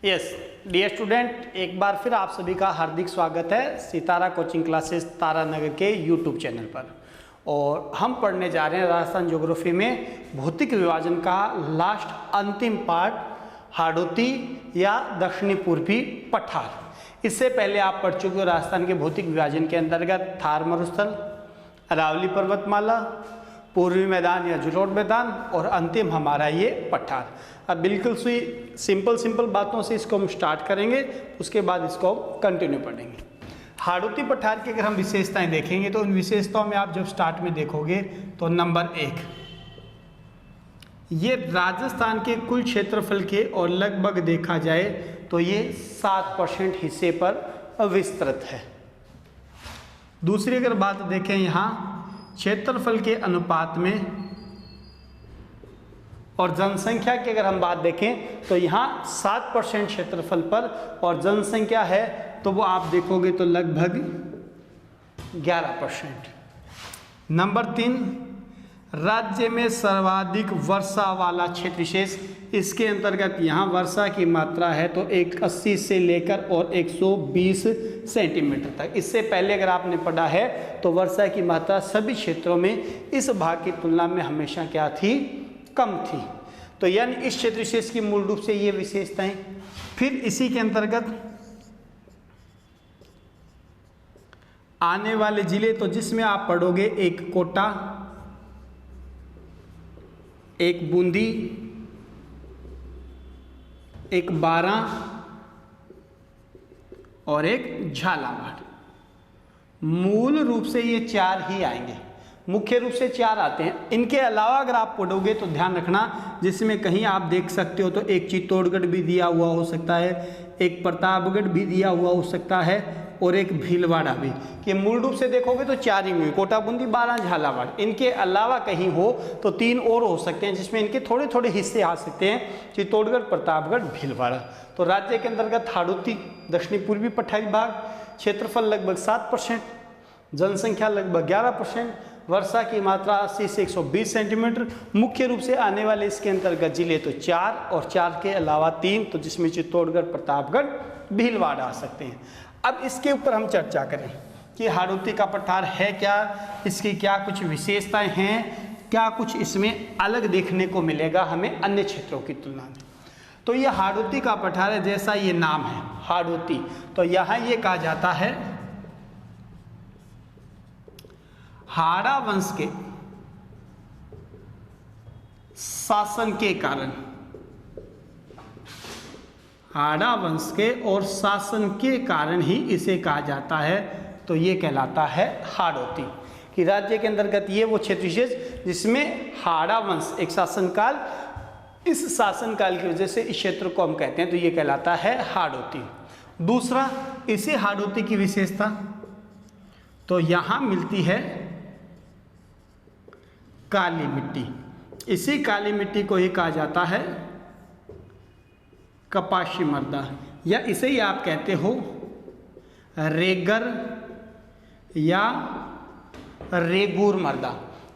Yes dear student, एक बार फिर आप सभी का हार्दिक स्वागत है सितारा कोचिंग क्लासेस तारानगर के यूट्यूब चैनल पर। और हम पढ़ने जा रहे हैं राजस्थान ज्योग्राफी में भौतिक विभाजन का लास्ट अंतिम पार्ट, हाड़ौती या दक्षिणी पूर्वी पठार। इससे पहले आप पढ़ चुके हो राजस्थान के भौतिक विभाजन के अंतर्गत थार मरुस्थल, अरावली पर्वतमाला, पूर्वी मैदान या जुलोट मैदान और अंतिम हमारा ये पठार। अब बिल्कुल सी सिंपल बातों से इसको हम स्टार्ट करेंगे, उसके बाद इसको हम कंटिन्यू पढ़ेंगे। हाड़ौती पठार की अगर हम विशेषताएं देखेंगे तो उन विशेषताओं में आप जब स्टार्ट में देखोगे तो नंबर 1, ये राजस्थान के कुल क्षेत्रफल के और लगभग देखा जाए तो ये 7% हिस्से पर विस्तृत है। दूसरी अगर बात देखें यहाँ क्षेत्रफल के अनुपात में और जनसंख्या की अगर हम बात देखें तो यहाँ 7% क्षेत्रफल पर और जनसंख्या है तो वो आप देखोगे तो लगभग 11%। नंबर 3, राज्य में सर्वाधिक वर्षा वाला क्षेत्र विशेष, इसके अंतर्गत यहाँ वर्षा की मात्रा है तो 180 से लेकर और 120 सेंटीमीटर तक। इससे पहले अगर आपने पढ़ा है तो वर्षा की मात्रा सभी क्षेत्रों में इस भाग की तुलना में हमेशा क्या थी, कम थी। तो यानी इस क्षेत्र विशेष की मूल रूप से ये विशेषताएं। फिर इसी के अंतर्गत आने वाले जिले तो जिसमें आप पढ़ोगे एक कोटा, एक बूंदी, एक बारां और एक झालावाड़। मूल रूप से ये 4 ही आएंगे, मुख्य रूप से 4 आते हैं। इनके अलावा अगर आप पढ़ोगे तो ध्यान रखना, जिसमें कहीं आप देख सकते हो तो एक चित्तौड़गढ़ भी दिया हुआ हो सकता है, एक प्रतापगढ़ भी दिया हुआ हो सकता है और एक भीलवाड़ा भी। कि मूल रूप से देखोगे तो 4 ही हुए, कोटा, बूंदी, बारां, झालावाड़। इनके अलावा कहीं हो तो 3 और हो सकते हैं जिसमें इनके थोड़े थोड़े हिस्से आ सकते हैं, चित्तौड़गढ़, प्रतापगढ़, भीलवाड़ा। तो राज्य के अंतर्गत हाड़ौती दक्षिणी पूर्वी पठारी भाग, क्षेत्रफल लगभग 7%, जनसंख्या लगभग 11%, वर्षा की मात्रा 80 से 120 सेंटीमीटर। मुख्य रूप से आने वाले इसके अंतर्गत जिले तो 4 और 4 के अलावा 3, तो जिसमें चित्तौड़गढ़, प्रतापगढ़, भीलवाड़ा आ सकते हैं। अब इसके ऊपर हम चर्चा करें कि हाड़ौती का पठार है क्या, इसकी क्या कुछ विशेषताएं हैं, क्या कुछ इसमें अलग देखने को मिलेगा हमें अन्य क्षेत्रों की तुलना में। तो ये हाड़ौती का पठार है, जैसा ये नाम है हाड़ौती, तो यहाँ ये कहा जाता है हाड़ा वंश के शासन के कारण, हाड़ा वंश के और शासन के कारण ही इसे कहा जाता है। तो ये कहलाता है हाड़ौती। कि राज्य के अंतर्गत ये वो क्षेत्र विशेष जिसमें हाड़ा वंश एक शासनकाल, इस शासनकाल की वजह से इस क्षेत्र को हम कहते हैं, तो ये कहलाता है हाड़ौती। दूसरा, इसे हाड़ौती की विशेषता तो यहाँ मिलती है काली मिट्टी। इसी काली मिट्टी को ही कहा जाता है कपाशी मर्दा, या इसे ही आप कहते हो रेगर या रेगूर मर्दा।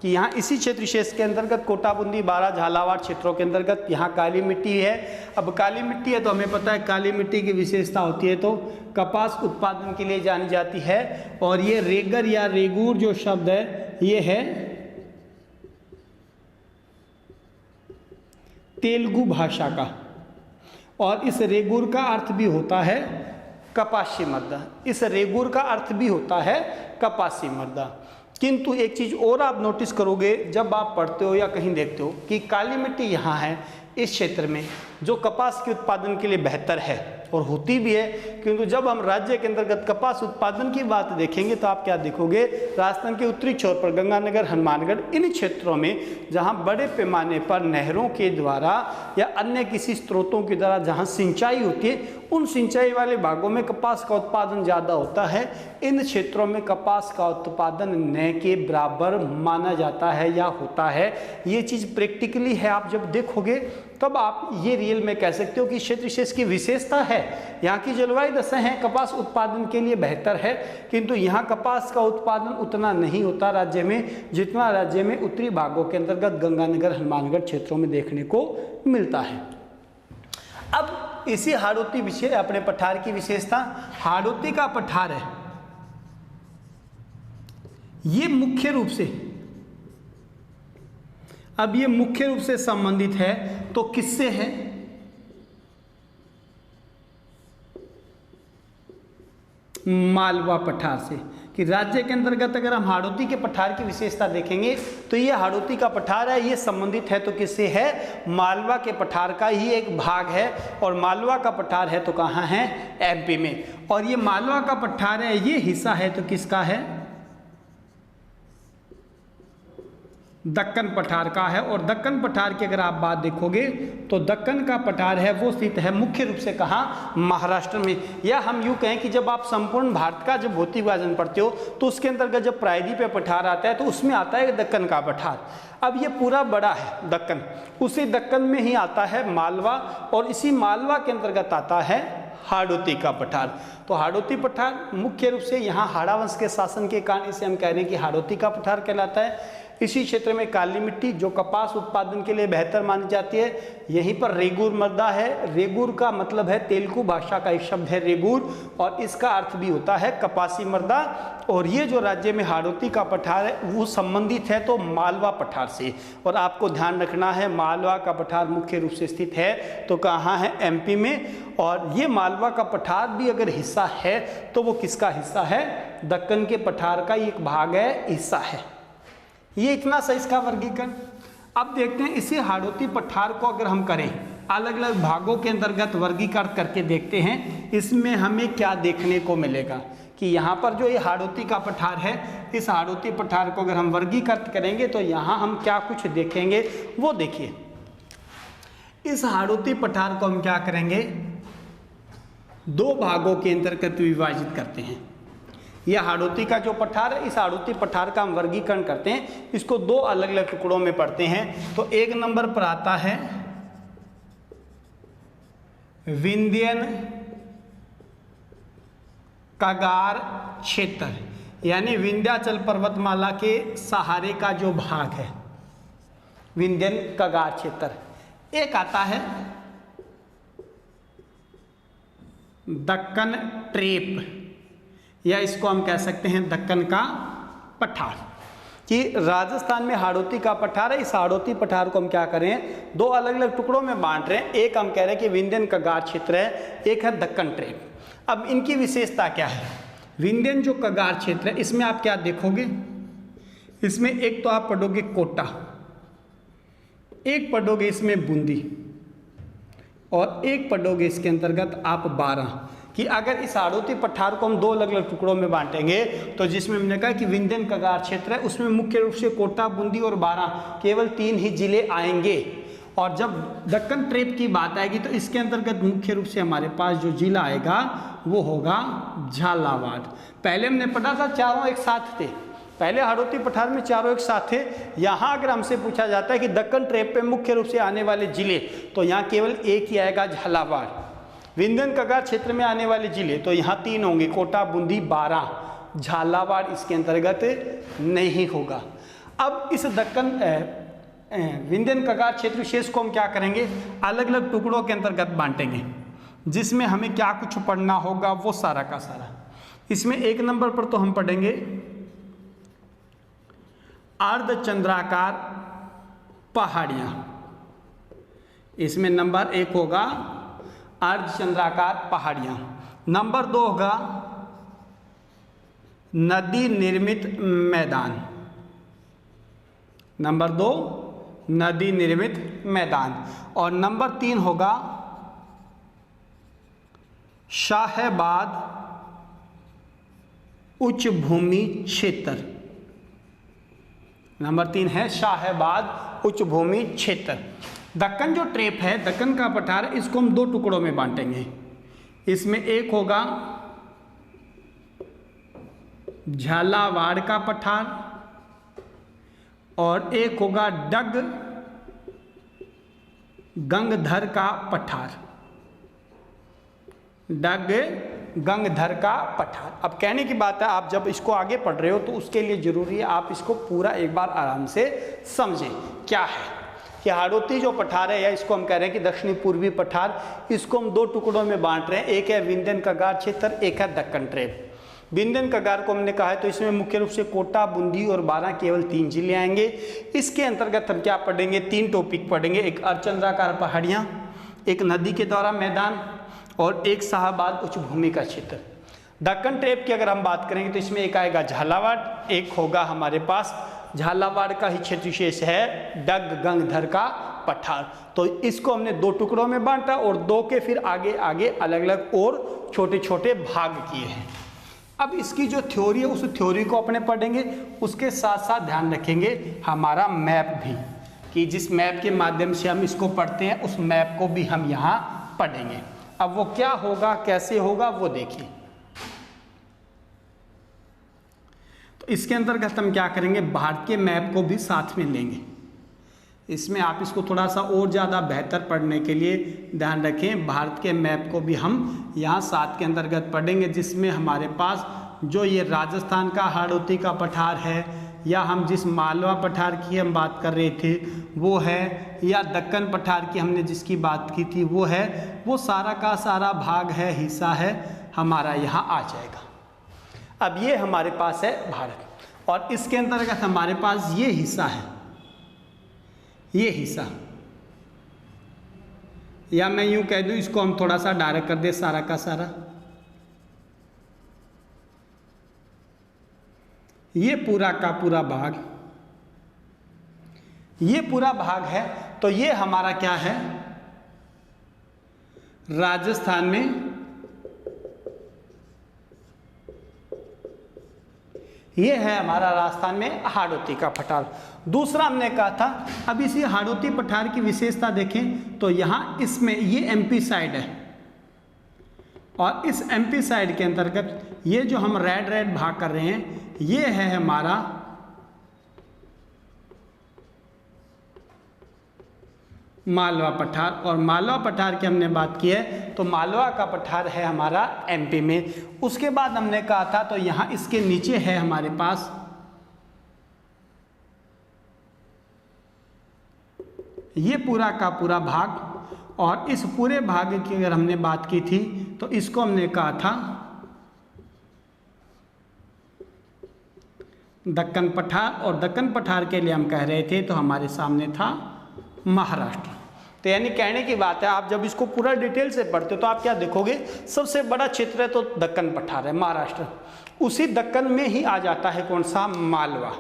कि यहाँ इसी क्षेत्र विशेष के अंतर्गत कोटा, बूंदी, बारां, झालावाड़ क्षेत्रों के अंतर्गत यहाँ काली मिट्टी है। अब काली मिट्टी है तो हमें पता है काली मिट्टी की विशेषता होती है तो कपास उत्पादन के लिए जानी जाती है। और ये रेगर या रेगूर जो शब्द है ये है तेलुगु भाषा का, और इस रेगूर का अर्थ भी होता है कपासी मर्दा। इस रेगूर का अर्थ भी होता है कपासी मर्दा। किंतु एक चीज़ और आप नोटिस करोगे जब आप पढ़ते हो या कहीं देखते हो कि काली मिट्टी यहाँ है इस क्षेत्र में, जो कपास के उत्पादन के लिए बेहतर है और होती भी है। किंतु जब हम राज्य के अंतर्गत कपास उत्पादन की बात देखेंगे तो आप क्या देखोगे, राजस्थान के उत्तरी छोर पर गंगानगर, हनुमानगढ़, इन क्षेत्रों में जहां बड़े पैमाने पर नहरों के द्वारा या अन्य किसी स्रोतों के द्वारा जहां सिंचाई होती है, उन सिंचाई वाले भागों में कपास का उत्पादन ज़्यादा होता है। इन क्षेत्रों में कपास का उत्पादन न के बराबर माना जाता है या होता है। ये चीज़ प्रैक्टिकली है, आप जब देखोगे तब आप ये रियल में कह सकते हो कि क्षेत्र विशेष की विशेषता है। यहाँ की जलवायु दशाएं हैं कपास उत्पादन के लिए बेहतर है, किंतु यहाँ कपास का उत्पादन उतना नहीं होता राज्य में जितना राज्य में उत्तरी भागों के अंतर्गत गंगानगर, हनुमानगढ़ क्षेत्रों में देखने को मिलता है। अब इसी हाड़ौती विषय अपने पठार की विशेषता, हाड़ौती का पठार है ये मुख्य रूप से, अब ये मुख्य रूप से संबंधित है तो किससे है? मालवा पठार से। कि राज्य के अंतर्गत अगर हम हाड़ौती के पठार की विशेषता देखेंगे तो ये हाड़ौती का पठार है, ये संबंधित है तो किससे है? मालवा के पठार का ही एक भाग है। और मालवा का पठार है तो कहाँ है? एमपी में। और ये मालवा का पठार है ये हिस्सा है तो किसका है? दक्कन पठार का है। और दक्कन पठार की अगर आप बात देखोगे तो दक्कन का पठार है वो स्थित है मुख्य रूप से कहाँ? महाराष्ट्र में। या हम यूँ कहें कि जब आप संपूर्ण भारत का जब भौतिक विभाजन पढ़ते हो तो उसके अंतर्गत जब प्रायद्वीप पे पठार आता है तो उसमें आता है दक्कन का पठार। अब ये पूरा बड़ा है दक्कन, उसी दक्कन में ही आता है मालवा, और इसी मालवा के अंतर्गत आता है हाड़ौती का पठार। तो हाड़ौती पठार मुख्य रूप से यहाँ हाड़ा वंश के शासन के कारण इसे हम कह रहे हैं कि हाड़ौती का पठार कहलाता है। इसी क्षेत्र में काली मिट्टी जो कपास उत्पादन के लिए बेहतर मानी जाती है, यहीं पर रेगूर मृदा है। रेगूर का मतलब है, तेलुगु भाषा का एक शब्द है रेगूर, और इसका अर्थ भी होता है कपासी मृदा। और ये जो राज्य में हाड़ौती का पठार है वो संबंधित है तो मालवा पठार से। और आपको ध्यान रखना है मालवा का पठार मुख्य रूप से स्थित है तो कहाँ है? एमपी में। और ये मालवा का पठार भी अगर हिस्सा है तो वो किसका हिस्सा है? दक्कन के पठार का एक भाग है, हिस्सा है। ये इतना सा इसका वर्गीकरण। अब देखते हैं इसी हाड़ौती पठार को अगर हम करें अलग अलग भागों के अंतर्गत वर्गीकरण करके देखते हैं, इसमें हमें क्या देखने को मिलेगा कि यहाँ पर जो ये हाड़ौती का पठार है, इस हाड़ौती पठार को अगर हम वर्गीकृत करेंगे तो यहाँ हम क्या कुछ देखेंगे वो देखिए। इस हाड़ौती पठार को हम क्या करेंगे? दो भागों के अंतर्गत विभाजित करते हैं। यह हाड़ौती का जो पठार है, इस हाड़ौती पठार का हम वर्गीकरण करते हैं, इसको दो अलग अलग टुकड़ों में पढ़ते हैं। तो एक नंबर पर आता है विंध्यन कगार क्षेत्र, यानी विंध्याचल पर्वतमाला के सहारे का जो भाग है, विंध्यन कगार क्षेत्र। एक आता है दक्कन ट्रेप, या इसको हम कह सकते हैं दक्कन का पठार। कि राजस्थान में हाड़ौती का पठार है, इस हाड़ौती पठार को हम क्या करें? दो अलग अलग टुकड़ों में बांट रहे हैं। एक हम कह रहे हैं कि विंध्यन कगार क्षेत्र है, एक है दक्कन ट्रेप। अब इनकी विशेषता क्या है? विंध्यन जो कगार क्षेत्र है इसमें आप क्या देखोगे? इसमें एक तो आप पढ़ोगे कोटा, एक पढ़ोगे इसमें बूंदी, और एक पढ़ोगे इसके अंतर्गत आप बारां। कि अगर इस हाड़ौती पठार को हम दो अलग अलग टुकड़ों में बांटेंगे तो जिसमें हमने कहा कि विंध्यन कगार क्षेत्र है उसमें मुख्य रूप से कोटा, बूंदी और बारां केवल 3 ही जिले आएंगे। और जब दक्कन ट्रेप की बात आएगी तो इसके अंतर्गत मुख्य रूप से हमारे पास जो जिला आएगा वो होगा झालावाड़। पहले हमने पढ़ा था चारों एक साथ थे, पहले हाड़ौती पठार में चारों एक साथ थे। यहाँ अगर हमसे पूछा जाता है कि दक्कन ट्रेप पे मुख्य रूप से आने वाले जिले, तो यहाँ केवल एक ही आएगा, झालावाड़। विंध्यन कगार क्षेत्र में आने वाले जिले तो यहाँ 3 होंगे, कोटा, बूंदी, बारां। झालावाड़ इसके अंतर्गत नहीं होगा। अब इस दक्कन विंध्यन कगार क्षेत्र विशेष को हम क्या करेंगे? अलग अलग टुकड़ों के अंतर्गत बांटेंगे, जिसमें हमें क्या कुछ पढ़ना होगा वो सारा का सारा। इसमें एक नंबर पर तो हम पढ़ेंगे अर्धचंद्राकार पहाड़ियाँ। इसमें नंबर 1 होगा अर्धचंद्राकार पहाड़ियाँ। नंबर 2 होगा नदी निर्मित मैदान। नंबर 2 नदी निर्मित मैदान। और नंबर 3 होगा शाहबाद उच्च भूमि क्षेत्र। नंबर 3 है शाहबाद उच्च भूमि क्षेत्र। दक्कन जो ट्रेप है, दक्कन का पठार, इसको हम 2 टुकड़ों में बांटेंगे। इसमें एक होगा झालावाड़ का पठार और एक होगा डग गंगधर का पठार। डग गंगधर का पठार। अब कहने की बात है, आप जब इसको आगे पढ़ रहे हो तो उसके लिए जरूरी है आप इसको पूरा एक बार आराम से समझें क्या है। कि हाड़ौती जो पठार है, या इसको हम कह रहे हैं कि दक्षिणी पूर्वी पठार, इसको हम दो टुकड़ों में बांट रहे हैं। एक है विंध्यन कगार क्षेत्र, एक है दक्कन ट्रेप। विंध्यन कगार को हमने कहा है तो इसमें मुख्य रूप से कोटा, बूंदी और बारां केवल 3 जिले आएंगे। इसके अंतर्गत हम क्या पढ़ेंगे, 3 टॉपिक पढ़ेंगे, एक अर्धचंद्राकार पहाड़ियाँ, एक नदी के द्वारा मैदान और एक शाहबाद उच्च भूमि का क्षेत्र। दक्कन ट्रेप की अगर हम बात करेंगे तो इसमें एक आएगा झालावाड़, एक होगा हमारे पास झालावाड़ का ही क्षेत्र विशेष है डग गंगधर का पठार। तो इसको हमने 2 टुकड़ों में बांटा और 2 के फिर आगे आगे अलग अलग और छोटे छोटे भाग किए हैं। अब इसकी जो थ्योरी है उस थ्योरी को अपने पढ़ेंगे, उसके साथ साथ ध्यान रखेंगे हमारा मैप भी, कि जिस मैप के माध्यम से हम इसको पढ़ते हैं उस मैप को भी हम यहाँ पढ़ेंगे। अब वो क्या होगा, कैसे होगा, वो देखिए। तो इसके अंतर्गत हम क्या करेंगे, भारत के मैप को भी साथ में लेंगे। इसमें आप इसको थोड़ा सा और ज़्यादा बेहतर पढ़ने के लिए ध्यान रखें, भारत के मैप को भी हम यहाँ साथ के अंतर्गत पढ़ेंगे, जिसमें हमारे पास जो ये राजस्थान का हाड़ौती का पठार है, या हम जिस मालवा पठार की हम बात कर रहे थे वो है, या दक्कन पठार की हमने जिसकी बात की थी वो है, वो सारा का सारा भाग है, हिस्सा है हमारा यहाँ आ जाएगा। अब ये हमारे पास है भारत, और इसके अंतर्गत हमारे पास ये हिस्सा है, ये हिस्सा, या मैं यूं कह दूं इसको हम थोड़ा सा डायरेक्ट कर दे, सारा का सारा ये पूरा का पूरा भाग, ये पूरा भाग है। तो ये हमारा क्या है, राजस्थान में, ये है हमारा राजस्थान में हाड़ौती का पठार। दूसरा हमने कहा था, अब इसी हाड़ौती पठार की विशेषता देखें तो यहाँ इसमें ये एमपी साइड है, और इस एमपी साइड के अंतर्गत ये जो हम रेड रेड भाग कर रहे हैं ये है हमारा मालवा पठार। और मालवा पठार की हमने बात की है तो मालवा का पठार है हमारा एमपी में। उसके बाद हमने कहा था तो यहाँ इसके नीचे है हमारे पास ये पूरा का पूरा भाग, और इस पूरे भाग की अगर हमने बात की थी तो इसको हमने कहा था दक्कन पठार, और दक्कन पठार के लिए हम कह रहे थे तो हमारे सामने था महाराष्ट्र। तो यानी कहने की बात है, आप जब इसको पूरा डिटेल से पढ़ते हो तो आप क्या देखोगे, सबसे बड़ा क्षेत्र है तो दक्कन पठार है महाराष्ट्र, उसी दक्कन में ही आ जाता है कौन सा, मालवा।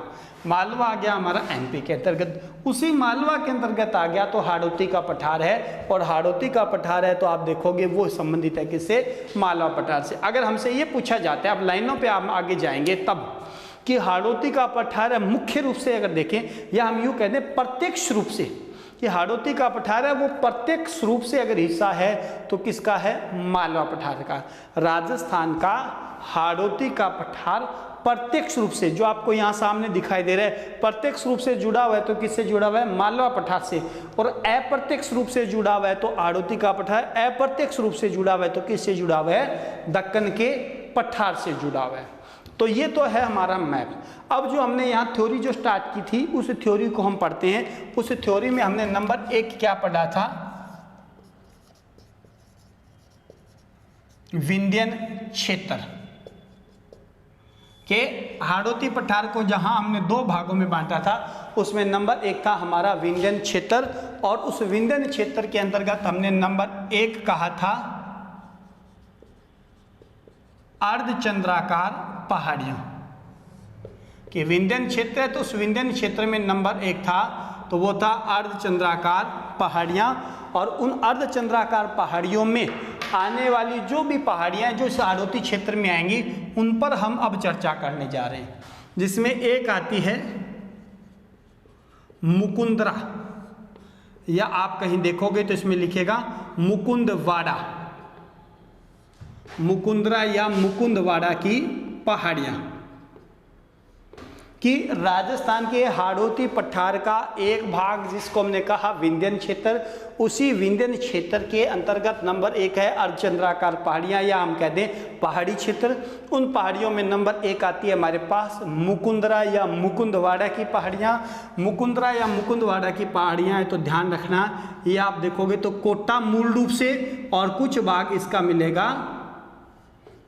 मालवा आ गया हमारा एमपी के अंतर्गत, उसी मालवा के अंतर्गत आ गया तो हाड़ौती का पठार है, और हाड़ौती का पठार है तो आप देखोगे वो संबंधित है किससे, मालवा पठार से। अगर हमसे ये पूछा जाता है, अब लाइनों पे आप आगे जाएंगे तब, कि हाड़ौती का पठार है मुख्य रूप से अगर देखें, या हम यूँ कहते हैं प्रत्यक्ष रूप से कि हाड़ौती का पठार है वो प्रत्यक्ष रूप से अगर हिस्सा है तो किसका है, मालवा पठार का। राजस्थान का हाड़ौती का पठार प्रत्यक्ष रूप से, जो आपको यहाँ सामने दिखाई दे रहा है, प्रत्यक्ष रूप से जुड़ा हुआ है तो किससे जुड़ा हुआ है, मालवा पठार से। और अप्रत्यक्ष रूप से जुड़ा हुआ है तो हाड़ौती का पठार, अप्रत्यक्ष रूप से जुड़ा हुआ है तो किससे जुड़ा हुआ है, दक्कन के पठार से जुड़ा हुआ है। तो ये तो है हमारा मैप। अब जो हमने यहाँ थ्योरी जो स्टार्ट की थी उस थ्योरी को हम पढ़ते हैं। उस थ्योरी में हमने नंबर 1 क्या पढ़ा था, विंध्यन क्षेत्र के हाड़ौती पठार को जहां हमने 2 भागों में बांटा था, उसमें नंबर 1 था हमारा विंध्यन क्षेत्र, और उस विंध्यन क्षेत्र के अंतर्गत हमने नंबर 1 कहा था अर्धचंद्राकार पहाड़ियां। कि विंध्यन क्षेत्र है तो उस विंध्यन क्षेत्र में नंबर 1 था तो वो था अर्धचंद्राकार पहाड़ियां, और उन अर्धचंद्राकार पहाड़ियों में आने वाली जो भी पहाड़ियां जो इस हाड़ौती क्षेत्र में आएंगी उन पर हम अब चर्चा करने जा रहे हैं। जिसमें एक आती है मुकुंदरा, या आप कहीं देखोगे तो इसमें लिखेगा मुकुंदवाड़ा, मुकुंदरा या मुकुंदवाड़ा की पहाड़ियां। कि राजस्थान के हाड़ौती पठार का एक भाग जिसको हमने कहा विंध्यन क्षेत्र, उसी विंध्यन क्षेत्र के अंतर्गत नंबर 1 है अर्धचंद्राकार पहाड़ियाँ या हम कह दें पहाड़ी क्षेत्र। उन पहाड़ियों में नंबर 1 आती है हमारे पास मुकुंदरा या मुकुंदवाड़ा की पहाड़ियाँ। मुकुंदरा या मुकुंदवाड़ा की पहाड़ियाँ है तो ध्यान रखना, ये आप देखोगे तो कोटा मूल रूप से, और कुछ भाग इसका मिलेगा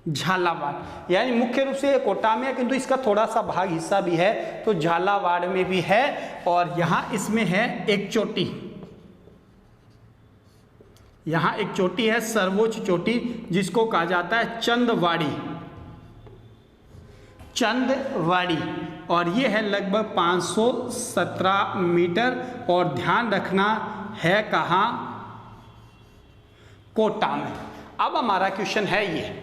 झालावाड़, यानी मुख्य रूप से कोटा में है किंतु इसका थोड़ा सा भाग हिस्सा भी है तो झालावाड़ में भी है। और यहाँ इसमें है एक चोटी, यहाँ एक चोटी है सर्वोच्च चोटी जिसको कहा जाता है चंदवाड़ी, चंदवाड़ी, और ये है लगभग 517 मीटर। और ध्यान रखना है कहाँ, कोटा में। अब हमारा क्वेश्चन है ये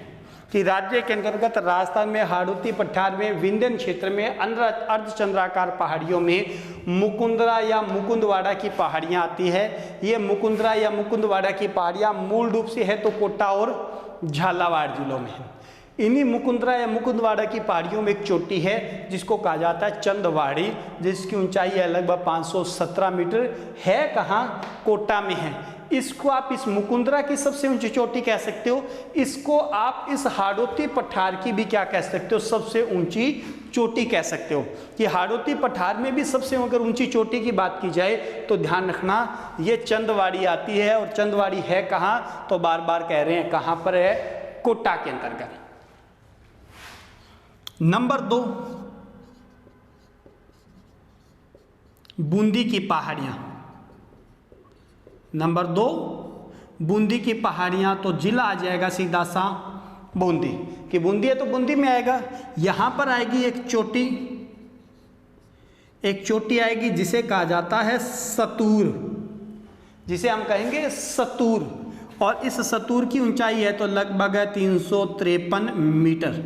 कि राज्य के अंतर्गत राजस्थान में हाड़ौती पठार में विंध्यन क्षेत्र में अर्धचंद्राकार पहाड़ियों में मुकुंदरा या मुकुंदवाड़ा की पहाड़ियाँ आती है। ये मुकुंदरा या मुकुंदवाड़ा की पहाड़ियाँ मूल रूप से है तो कोटा और झालावाड़ जिलों में है। इन्हीं मुकुंदरा या मुकुंदवाड़ा की पहाड़ियों में एक चोटी है जिसको कहा जाता है चंदवाड़ी, जिसकी ऊंचाई है लगभग 517 मीटर। है कहाँ, कोटा में है। इसको आप इस मुकुंदरा की सबसे ऊंची चोटी कह सकते हो, इसको आप इस हाड़ौती पठार की भी क्या कह सकते हो, सबसे ऊंची चोटी कह सकते हो। कि हाड़ौती पठार में भी सबसे अगर ऊंची चोटी की बात की जाए तो ध्यान रखना ये चंदवाड़ी आती है। और चंदवाड़ी है कहाँ, तो बार बार कह रहे हैं कहाँ पर है, कोटा के अंतर्गत। नंबर 2 बूंदी की पहाड़ियाँ। नंबर 2 बूंदी की पहाड़ियाँ, तो जिला आ जाएगा सीधा सा बूंदी, कि बूंदी है तो बूंदी में आएगा। यहाँ पर आएगी एक चोटी, एक चोटी आएगी जिसे कहा जाता है सतूर, जिसे हम कहेंगे सतूर। और इस सतूर की ऊंचाई है तो लगभग 353 मीटर।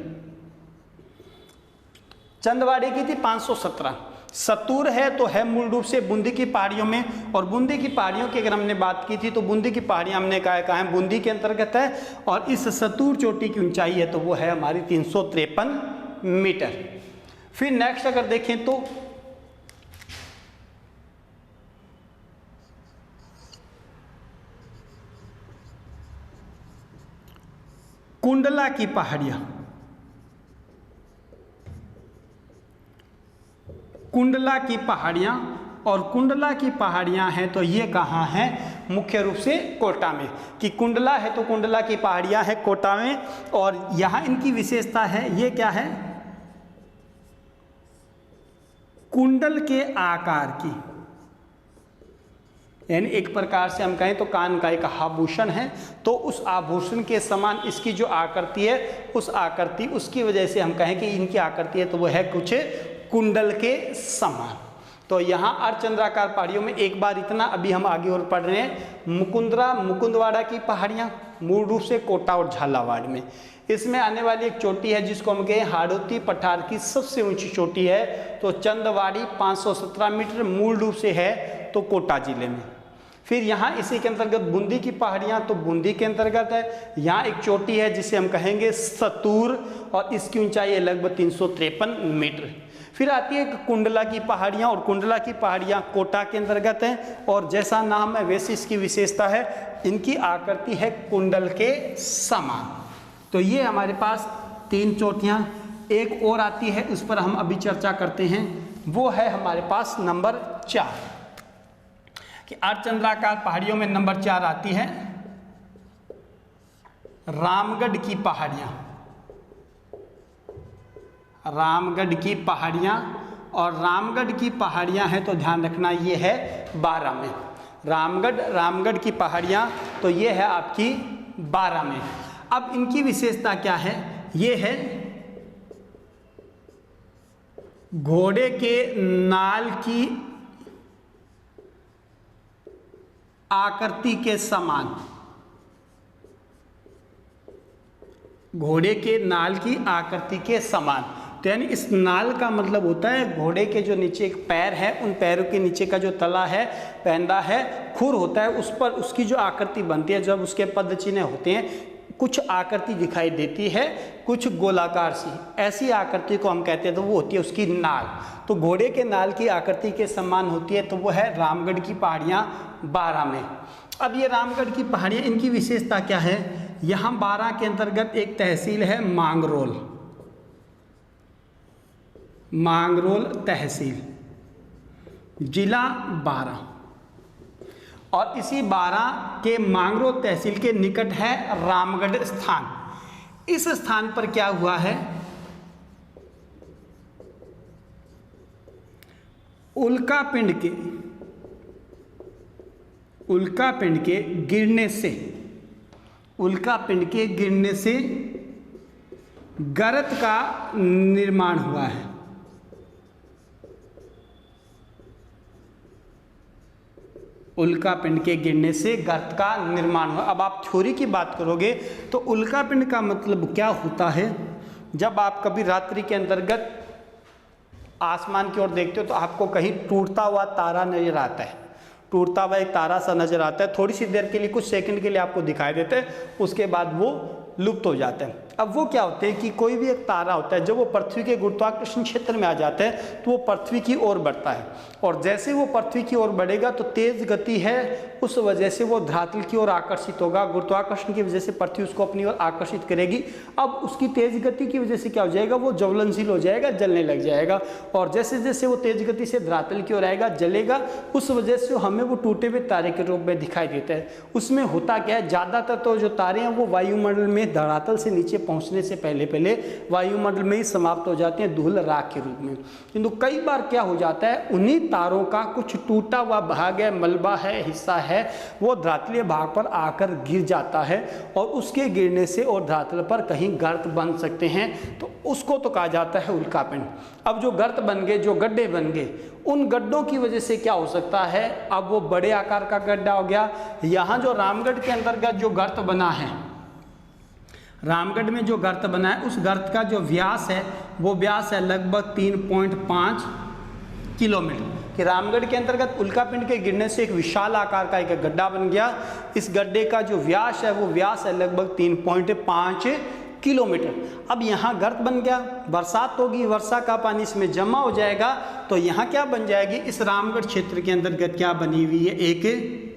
चंदवाड़ी की थी 517, सतूर है तो है मूल रूप से बूंदी की पहाड़ियों में। और बूंदी की पहाड़ियों की अगर हमने बात की थी तो बूंदी की पहाड़ियाँ हमने कहा है बूंदी के अंतर्गत है। और इस सतूर चोटी की ऊंचाई है तो वो है हमारी 353 मीटर। फिर नेक्स्ट अगर देखें तो कुंडला की पहाड़ियाँ। कुंडला की पहाड़ियाँ, और कुंडला की पहाड़ियाँ हैं तो ये कहाँ हैं, मुख्य रूप से कोटा में। कि कुंडला है तो कुंडला की पहाड़ियाँ हैं कोटा में। और यहाँ इनकी विशेषता है, ये क्या है, कुंडल के आकार की, यानी एक प्रकार से हम कहें तो कान का एक आभूषण है, तो उस आभूषण के समान इसकी जो आकृति है, उस आकृति उसकी वजह से हम कहें कि इनकी आकृति है तो वो है कुछ कुंडल के समान। तो यहाँ अर्धचंद्राकार पहाड़ियों में एक बार इतना, अभी हम आगे और पढ़ रहे हैं मुकुंदरा मुकुंदवाड़ा की पहाड़ियाँ मूल रूप से कोटा और झालावाड़ में। इसमें आने वाली एक चोटी है जिसको हम कहें हाड़ौती पठार की सबसे ऊंची चोटी है, तो चंदवाड़ी 517 मीटर मूल रूप से है तो कोटा जिले में। फिर यहाँ इसी के अंतर्गत बूंदी की पहाड़ियाँ, तो बूंदी के अंतर्गत है। यहाँ एक चोटी है जिसे हम कहेंगे सतूर, और इसकी ऊंचाई है लगभग 353 मीटर। फिर आती है कुंडला की पहाड़ियाँ, और कुंडला की पहाड़ियाँ कोटा के अंतर्गत हैं। और जैसा नाम है वैसे इसकी विशेषता है, इनकी आकृति है कुंडल के समान। तो ये हमारे पास 3 चोटियाँ। एक और आती है, उस पर हम अभी चर्चा करते हैं, वो है हमारे पास नंबर 4, कि अर्धचंद्राकार पहाड़ियों में नंबर 4 आती है रामगढ़ की पहाड़ियाँ। रामगढ़ की पहाड़ियाँ, और रामगढ़ की पहाड़ियाँ हैं तो ध्यान रखना ये है 12 में। रामगढ़ की पहाड़ियाँ तो ये है आपकी 12 में। अब इनकी विशेषता क्या है, ये है घोड़े के नाल की आकृति के समान। घोड़े के नाल की आकृति के समान, तो यानी इस नाल का मतलब होता है घोड़े के जो नीचे एक पैर है, उन पैरों के नीचे का जो तला है, पैंदा है, खुर होता है, उस पर उसकी जो आकृति बनती है, जब उसके पद चिन्ह होते हैं कुछ आकृति दिखाई देती है, कुछ गोलाकार सी, ऐसी आकृति को हम कहते हैं तो वो होती है उसकी नाल। तो घोड़े के नाल की आकृति के समान होती है, तो वो है रामगढ़ की पहाड़ियाँ बारां में। अब ये रामगढ़ की पहाड़ियाँ, इनकी विशेषता क्या है? यहाँ बारां के अंतर्गत एक तहसील है मांगरोल, मांगरोल तहसील, जिला बारां, और इसी बारां के मांगरोल तहसील के निकट है रामगढ़ स्थान। इस स्थान पर क्या हुआ है? उल्कापिंड के गिरने से, उल्कापिंड के गिरने से गर्त का निर्माण हुआ है। उल्कापिंड के गिरने से गर्त का निर्माण हुआ। अब आप थ्योरी की बात करोगे तो उल्कापिंड का मतलब क्या होता है? जब आप कभी रात्रि के अंतर्गत आसमान की ओर देखते हो तो आपको कहीं टूटता हुआ तारा नजर आता है, टूटता हुआ एक तारा सा नजर आता है, थोड़ी सी देर के लिए, कुछ सेकंड के लिए आपको दिखाई देता है, उसके बाद वो लुप्त हो जाता है। अब वो क्या होते हैं कि कोई भी एक तारा होता है, जब वो पृथ्वी के गुरुत्वाकर्षण क्षेत्र में आ जाता है तो वो पृथ्वी की ओर बढ़ता है, और जैसे वो पृथ्वी की ओर बढ़ेगा तो तेज गति है, उस वजह से वो धरातल की ओर आकर्षित होगा, गुरुत्वाकर्षण की वजह से पृथ्वी उसको अपनी ओर आकर्षित करेगी। अब उसकी तेज गति की वजह से क्या हो जाएगा? वो ज्वलनशील हो जाएगा, जलने लग जाएगा, और जैसे जैसे वो तेज गति से धरातल की ओर आएगा, जलेगा, उस वजह से हमें वो टूटे हुए तारे के रूप में दिखाई देता है। उसमें होता क्या है? ज़्यादातर तो जो तारे हैं वो वायुमंडल में धरातल से नीचे पहुंचने से पहले वायुमंडल में ही समाप्त हो जाते हैं धूल राख के रूप में। किंतु कई बार क्या हो जाता है, उन्हीं तारों का कुछ टूटा हुआ भाग है, मलबा है, हिस्सा है, वो धरातलीय भाग पर आकर गिर जाता है, और उसके गिरने से और धरातल पर कहीं गर्त बन सकते हैं, तो उसको तो कहा जाता है उल्कापिंड। अब जो गर्त बन गए, जो गड्ढे बन गए, उन गड्ढों की वजह से क्या हो सकता है? अब वो बड़े आकार का गड्ढा हो गया। यहाँ जो रामगढ़ के अंतर्गत जो गर्त बना है, रामगढ़ में जो गर्त बना है, उस गर्त का जो व्यास है वो व्यास है लगभग 3.5 किलोमीटर। कि रामगढ़ के अंतर्गत उल्कापिंड के गिरने से एक विशाल आकार का एक गड्ढा बन गया। इस गड्ढे का जो व्यास है वो व्यास है लगभग 3.5 किलोमीटर। अब यहाँ गर्त बन गया, बरसात होगी, वर्षा का पानी इसमें जमा हो जाएगा, तो यहाँ क्या बन जाएगी? इस रामगढ़ क्षेत्र के अंतर्गत क्या बनी हुई है? एक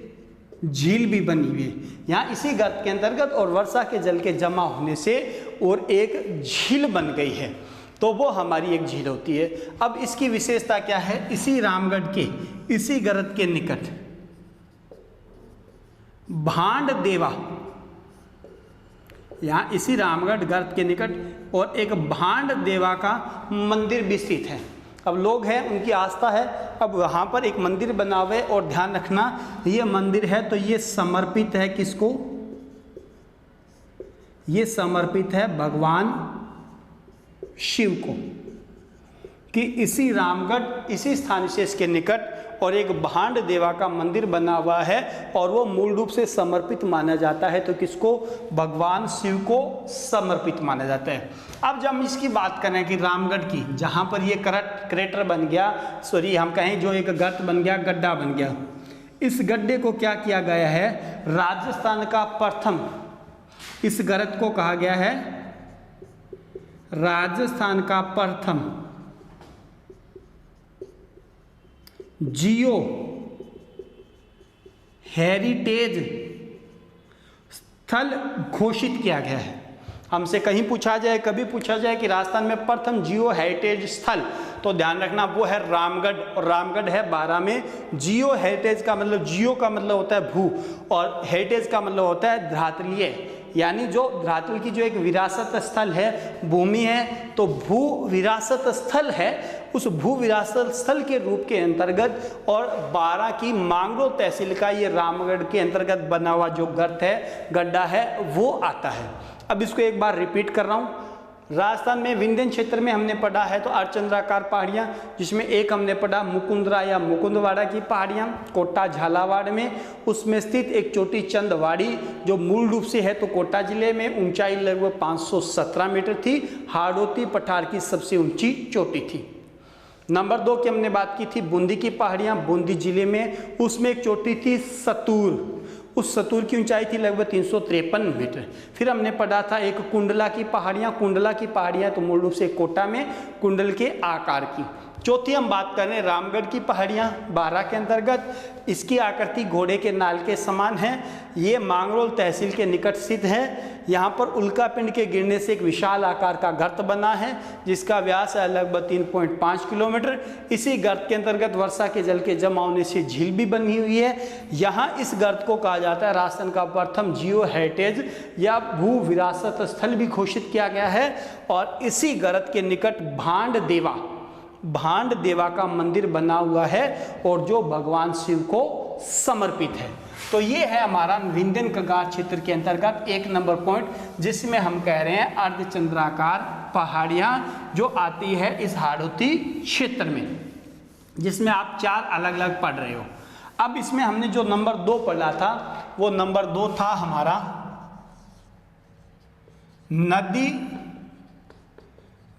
झील भी बनी हुई है यहाँ इसी गर्त के अंतर्गत, और वर्षा के जल के जमा होने से और एक झील बन गई है, तो वो हमारी एक झील होती है। अब इसकी विशेषता क्या है? इसी रामगढ़ के इसी गर्त के निकट भांड देवा, यहाँ इसी रामगढ़ गर्त के निकट और एक भांड देवा का मंदिर भी स्थित है। अब लोग हैं, उनकी आस्था है, अब वहाँ पर एक मंदिर बना हुआ है, और ध्यान रखना ये मंदिर है तो ये समर्पित है किसको? ये समर्पित है भगवान शिव को, कि इसी रामगढ़ इसी स्थान विशेष के निकट और एक भांड देवा का मंदिर बना हुआ है, और वो मूल रूप से समर्पित माना जाता है। तो किसको? भगवान शिव को समर्पित माना जाता है। अब जब हम इसकी बात करें कि रामगढ़ की, जहाँ पर ये क्रेटर बन गया, सॉरी हम कहें जो एक गर्त बन गया, गड्ढा बन गया, इस गड्ढे को क्या किया गया है? राजस्थान का प्रथम, इस गर्त को कहा गया है राजस्थान का प्रथम जियो हेरिटेज स्थल घोषित किया गया है। हमसे कहीं पूछा जाए, कभी पूछा जाए कि राजस्थान में प्रथम जियो हेरिटेज स्थल, तो ध्यान रखना वो है रामगढ़, और रामगढ़ है बारां में। जियो हेरिटेज का मतलब, जियो का मतलब होता है भू, और हेरिटेज का मतलब होता है धरातलीय, यानी जो धरातल की जो एक विरासत स्थल है, भूमि है, तो भू विरासत स्थल है, उस भू विरासत स्थल के रूप के अंतर्गत, और बारां की मांगरोल तहसील का ये रामगढ़ के अंतर्गत बना हुआ जो गर्त है, गड्ढा है, वो आता है। अब इसको एक बार रिपीट कर रहा हूँ। राजस्थान में विंध्यन क्षेत्र में हमने पढ़ा है तो अर्धचंद्राकार पहाड़ियाँ, जिसमें एक हमने पढ़ा मुकुंदरा या मुकुंदवाड़ा की पहाड़ियाँ, कोटा झालावाड़ में, उसमें स्थित एक चोटी चंदवाड़ी जो मूल रूप से है तो कोटा जिले में, ऊंचाई लगभग 517 मीटर थी, हाड़ौती पठार की सबसे ऊंची चोटी थी। नंबर 2 की हमने बात की थी बूंदी की पहाड़ियाँ, बूंदी जिले में, उसमें एक चोटी थी सतूर, उस सतूर की ऊंचाई थी लगभग 353 मीटर। फिर हमने पढ़ा था एक कुंडला की पहाड़ियाँ तो मूल रूप से कोटा में कुंडल के आकार की। चौथी हम बात कर रहे हैं रामगढ़ की पहाड़ियाँ 12 के अंतर्गत। इसकी आकृति घोड़े के नाल के समान है। ये मांगरोल तहसील के निकट स्थित है। यहाँ पर उल्कापिंड के गिरने से एक विशाल आकार का गर्त बना है जिसका व्यास है लगभग 3.5 किलोमीटर। इसी गर्त के अंतर्गत वर्षा के जल के जमा होने से झील भी बनी हुई है। यहाँ इस गर्त को कहा जाता है राजस्थान का प्रथम जियो हेरिटेज या भू विरासत स्थल भी घोषित किया गया है। और इसी गर्त के निकट भांड देवा का मंदिर बना हुआ है और जो भगवान शिव को समर्पित है। तो ये है हमारा विंध्यन कगार क्षेत्र के अंतर्गत 1 नंबर पॉइंट, जिसमें हम कह रहे हैं अर्धचंद्राकार पहाड़ियाँ जो आती है इस हाड़ौती क्षेत्र में, जिसमें आप 4 अलग अलग पढ़ रहे हो। अब इसमें हमने जो नंबर 2 पढ़ा था वो नंबर 2 था हमारा नदी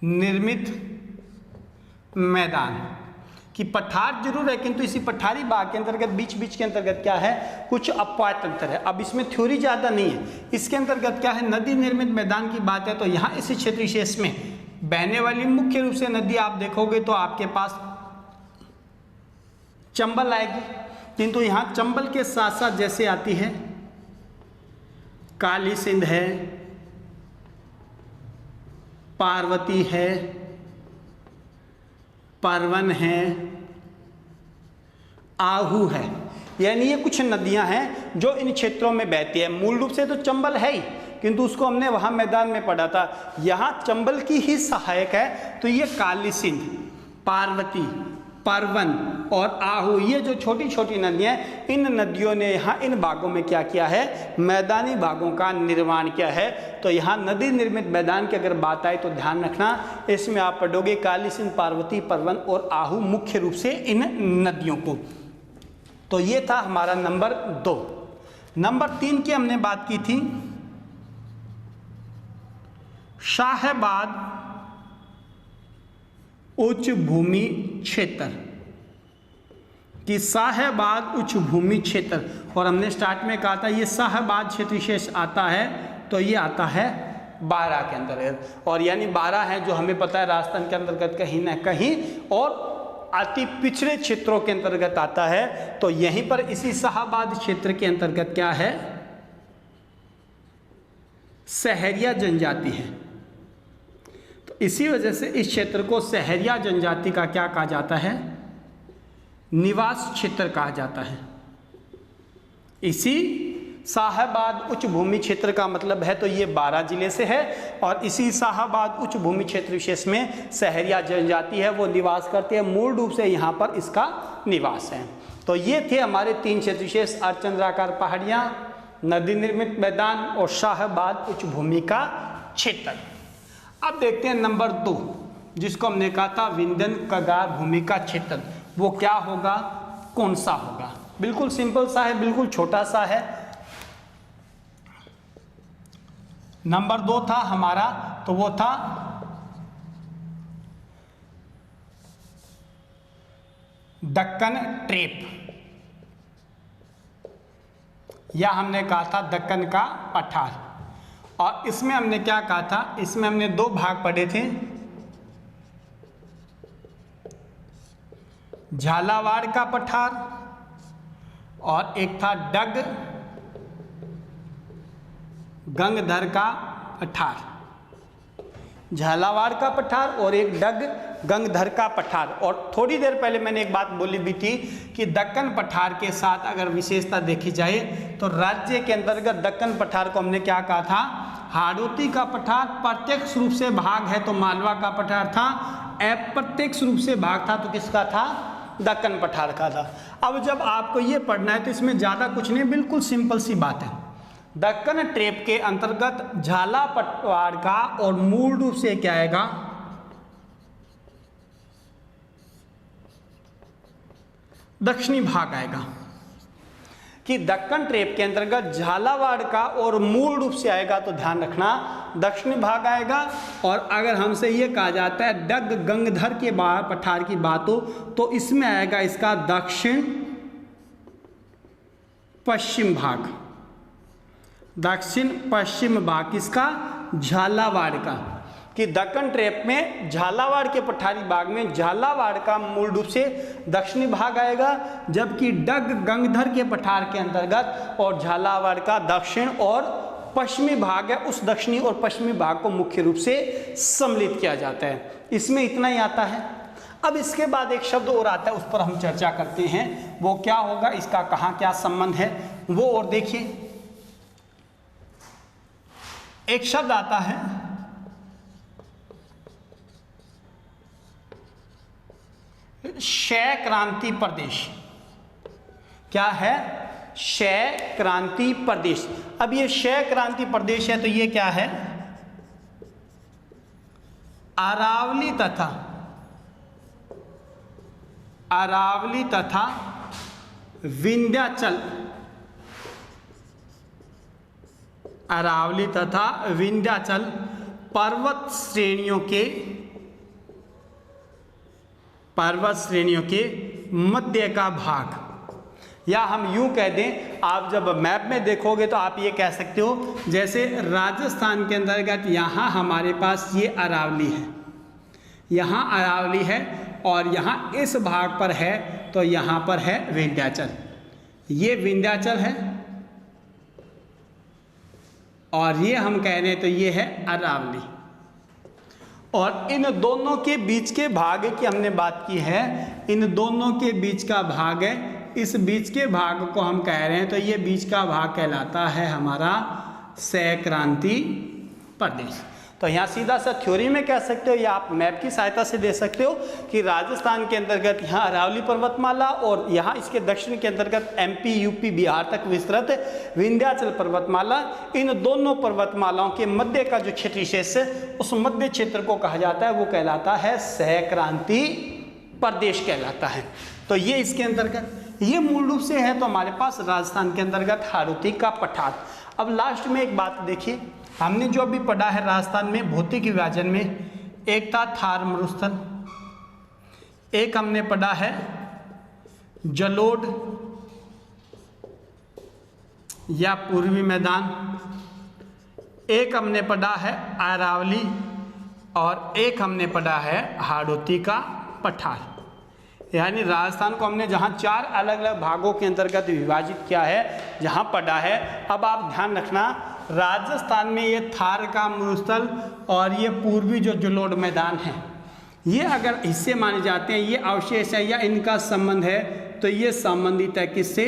निर्मित मैदान कि पठार जरूर है, किंतु इसी पठारी भाग के अंतर्गत बीच के अंतर्गत क्या है, कुछ अपवाद तंत्र है। अब इसमें थ्योरी ज़्यादा नहीं है। इसके अंतर्गत क्या है, नदी निर्मित मैदान की बात है तो यहाँ इस क्षेत्र विशेष में बहने वाली मुख्य रूप से नदी आप देखोगे तो आपके पास चंबल आएगी, किंतु यहाँ चंबल के साथ साथ जैसे आती है काली सिंध है, पार्वती है, परवन है, आहू है, यानी ये कुछ नदियां हैं जो इन क्षेत्रों में बहती है। मूल रूप से तो चंबल है ही, किंतु उसको हमने वहां मैदान में पढ़ा था। यहाँ चंबल की ही सहायक है तो ये काली सिंध, पार्वती, परवन और आहू, ये जो छोटी छोटी नदियां हैं, इन नदियों ने यहाँ इन भागों में क्या किया है, मैदानी भागों का निर्माण किया है। तो यहाँ नदी निर्मित मैदान की अगर बात आए तो ध्यान रखना, इसमें आप पढ़ोगे काली सिंध, पार्वती, परवन और आहू मुख्य रूप से इन नदियों को। तो ये था हमारा नंबर 2। नंबर 3 की हमने बात की थी शाहबाद उच्च भूमि क्षेत्र कि साहबाद उच्च भूमि क्षेत्र, और हमने स्टार्ट में कहा था ये साहबाद क्षेत्र विशेष आता है तो ये आता है 12 के अंतर्गत, और यानी 12 है जो हमें पता है राजस्थान के अंतर्गत कहीं ना कहीं और अति पिछड़े क्षेत्रों के अंतर्गत आता है। तो यहीं पर इसी शाहबाद क्षेत्र के अंतर्गत क्या है, सहरिया जनजाति है। तो इसी वजह से इस क्षेत्र को सहरिया जनजाति का क्या कहा जाता है, निवास क्षेत्र कहा जाता है। इसी शाहबाद उच्च भूमि क्षेत्र का मतलब है तो ये 12 जिले से है, और इसी शाहबाद उच्च भूमि क्षेत्र विशेष में सहरिया जनजाति है वो निवास करते हैं। मूल रूप से यहाँ पर इसका निवास है। तो ये थे हमारे 3 क्षेत्र विशेष, अर्धचंद्राकार पहाड़ियाँ, नदी निर्मित मैदान और शाहबाद उच्च भूमि का क्षेत्र। अब देखते हैं नंबर 2 जिसको हमने कहा था विंध्यन कगार भूमि का क्षेत्र, वो क्या होगा, कौन सा होगा। बिल्कुल सिंपल सा है, बिल्कुल छोटा सा है। नंबर 2 था हमारा तो वो था दक्कन ट्रेप, या हमने कहा था दक्कन का पठार। और इसमें हमने क्या कहा था, इसमें हमने 2 भाग पढ़े थे, झालावाड़ का पठार और एक था डग गंगधर का पठार। झालावाड़ का पठार और एक डग गंगधर का पठार। और थोड़ी देर पहले मैंने एक बात बोली भी थी कि दक्कन पठार के साथ अगर विशेषता देखी जाए तो राज्य के अंतर्गत दक्कन पठार को हमने क्या कहा था, हाड़ौती का पठार प्रत्यक्ष रूप से भाग है तो मालवा का पठार था, अप्रत्यक्ष रूप से भाग था तो किसका था, दक्कन पठार का था। अब जब आपको ये पढ़ना है तो इसमें ज़्यादा कुछ नहीं, बिल्कुल सिंपल सी बात है। दक्कन ट्रेप के अंतर्गत झाला पठार का और मूल रूप से क्या आएगा, दक्षिणी भाग आएगा। कि दक्कन ट्रेप के अंतर्गत झालावाड़ का और मूल रूप से आएगा तो ध्यान रखना दक्षिणी भाग आएगा। और अगर हमसे ये कहा जाता है डग गंगधर के पठार की बात हो तो इसमें आएगा इसका दक्षिण पश्चिम भाग। दक्षिण पश्चिम भाग किसका, झालावाड़ का, कि दक्कन ट्रैप में झालावाड़ के पठारी भाग में झालावाड़ का मूल रूप से दक्षिणी भाग आएगा, जबकि डग गंगधर के पठार के अंतर्गत और झालावाड़ का दक्षिण और पश्चिमी भाग है, उस दक्षिणी और पश्चिमी भाग को मुख्य रूप से सम्मिलित किया जाता है। इसमें इतना ही आता है। अब इसके बाद एक शब्द और आता है, उस पर हम चर्चा करते हैं, वो क्या होगा, इसका कहाँ क्या संबंध है वो और देखिए। एक शब्द आता है क्षय क्रांति प्रदेश। क्या है, क्षय क्रांति प्रदेश। अब ये क्षय क्रांति प्रदेश है तो ये क्या है, अरावली तथा विंध्याचल, अरावली तथा विंध्याचल पर्वत श्रेणियों के मध्य का भाग, या हम यूं कह दें, आप जब मैप में देखोगे तो आप ये कह सकते हो, जैसे राजस्थान के अंतर्गत यहाँ हमारे पास ये अरावली है, यहाँ अरावली है और यहाँ इस भाग पर है तो यहाँ पर है विंध्याचल, ये विंध्याचल है और ये हम कह रहे हैं तो ये है अरावली। और इन दोनों के बीच के भाग की हमने बात की है, इन दोनों के बीच का भाग है, इस बीच के भाग को हम कह रहे हैं तो ये बीच का भाग कहलाता है हमारा क्षय क्रांति प्रदेश। तो यहाँ सीधा सा थ्योरी में कह सकते हो या आप मैप की सहायता से दे सकते हो कि राजस्थान के अंतर्गत यहाँ अरावली पर्वतमाला और यहाँ इसके दक्षिण के अंतर्गत एमपी यूपी बिहार तक विस्तृत विंध्याचल पर्वतमाला, इन दोनों पर्वतमालाओं के मध्य का जो क्षेत्र विशेष है उस मध्य क्षेत्र को कहा जाता है, वो कहलाता है क्षय क्रांति प्रदेश कहलाता है। तो ये इसके अंतर्गत ये मूल रूप से है तो हमारे पास राजस्थान के अंतर्गत हाड़ौती का पठार। अब लास्ट में एक बात देखिए, हमने जो अभी पढ़ा है राजस्थान में भौतिक विभाजन में, एक था थार मरुस्थल, एक हमने पढ़ा है जलोढ़ या पूर्वी मैदान, एक हमने पढ़ा है अरावली और एक हमने पढ़ा है हाड़ौती का पठार। यानी राजस्थान को हमने जहाँ चार अलग अलग भागों के अंतर्गत विभाजित किया है, जहाँ पढ़ा है। अब आप ध्यान रखना, राजस्थान में ये थार का मरुस्थल और ये पूर्वी जो जलोढ़ मैदान है, ये अगर हिस्से माने जाते हैं, ये अवशेष है या इनका संबंध है, तो ये संबंधित है किससे,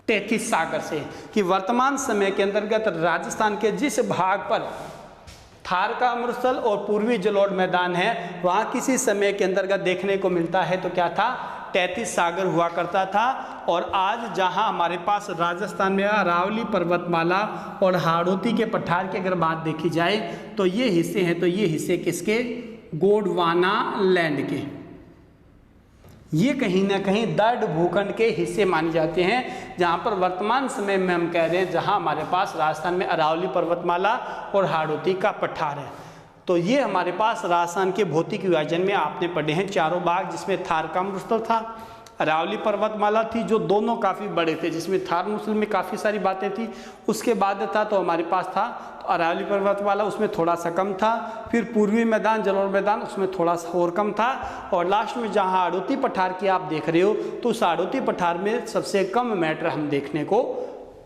तैतीस सागर से, कि वर्तमान समय के अंतर्गत राजस्थान के जिस भाग पर थार का मरुस्थल और पूर्वी जलोढ़ मैदान है, वहाँ किसी समय के अंतर्गत देखने को मिलता है तो क्या था, 33 सागर हुआ करता था। और आज जहाँ हमारे पास राजस्थान में अरावली पर्वतमाला और हाड़ौती के पठार की अगर बात देखी जाए तो ये हिस्से हैं, तो ये हिस्से किसके, गोंडवाना लैंड के, ये कहीं ना कहीं दर्द भूखंड के हिस्से माने जाते हैं, जहाँ पर वर्तमान समय में हम कह रहे हैं जहाँ हमारे पास राजस्थान में अरावली पर्वतमाला और हाड़ौती का पठार है। तो ये हमारे पास राजस्थान के भौतिक विभाजन में आपने पढ़े हैं चारों भाग, जिसमें थार का मरुस्थल था, अरावली पर्वतमाला थी जो दोनों काफ़ी बड़े थे, जिसमें थार मरुस्थल में काफ़ी सारी बातें थी, उसके बाद था तो हमारे पास था तो अरावली पर्वतमाला, उसमें थोड़ा सा कम था, फिर पूर्वी मैदान जलोढ़ मैदान उसमें थोड़ा सा और कम था, और लास्ट में जहाँ हाड़ौती पठार की आप देख रहे हो तो उस हाड़ौती पठार में सबसे कम मैटर हम देखने को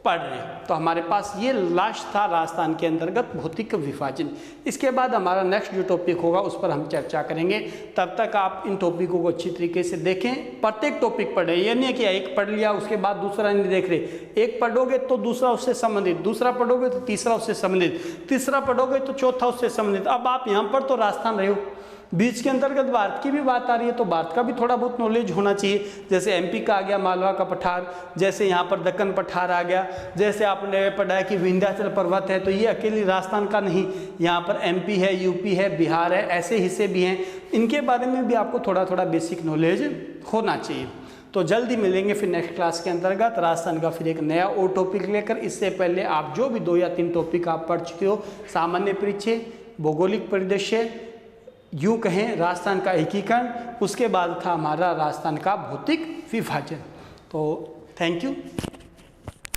पढ़ रहे हैं। तो हमारे पास ये लास्ट था राजस्थान के अंतर्गत भौतिक विभाजन। इसके बाद हमारा नेक्स्ट जो टॉपिक होगा उस पर हम चर्चा करेंगे। तब तक आप इन टॉपिकों को अच्छी तरीके से देखें, प्रत्येक टॉपिक पढ़ें, ये नहीं कि एक पढ़ लिया उसके बाद दूसरा नहीं देख रहे, एक पढ़ोगे तो दूसरा उससे संबंधित, दूसरा पढ़ोगे तो तीसरा उससे संबंधित, तीसरा पढ़ोगे तो चौथा उससे संबंधित। अब आप यहाँ पर तो राजस्थान रहे हो, बीच के अंतर्गत भारत की भी बात आ रही है तो भारत का भी थोड़ा बहुत नॉलेज होना चाहिए। जैसे एमपी का आ गया मालवा का पठार, जैसे यहाँ पर दक्कन पठार आ गया, जैसे आपने पढ़ा है कि विंध्याचल पर्वत है तो ये अकेली राजस्थान का नहीं, यहाँ पर एमपी है, यूपी है, बिहार है, ऐसे हिस्से भी हैं, इनके बारे में भी आपको थोड़ा थोड़ा बेसिक नॉलेज होना चाहिए। तो जल्दी मिलेंगे फिर नेक्स्ट क्लास के अंतर्गत राजस्थान का फिर एक नया और टॉपिक लेकर। इससे पहले आप जो भी 2 या 3 टॉपिक आप पढ़ चुके हो, सामान्य परिचय, भौगोलिक परिदृश्य, यूँ कहें राजस्थान का एकीकरण, उसके बाद था हमारा राजस्थान का भौतिक विभाजन। तो थैंक यू।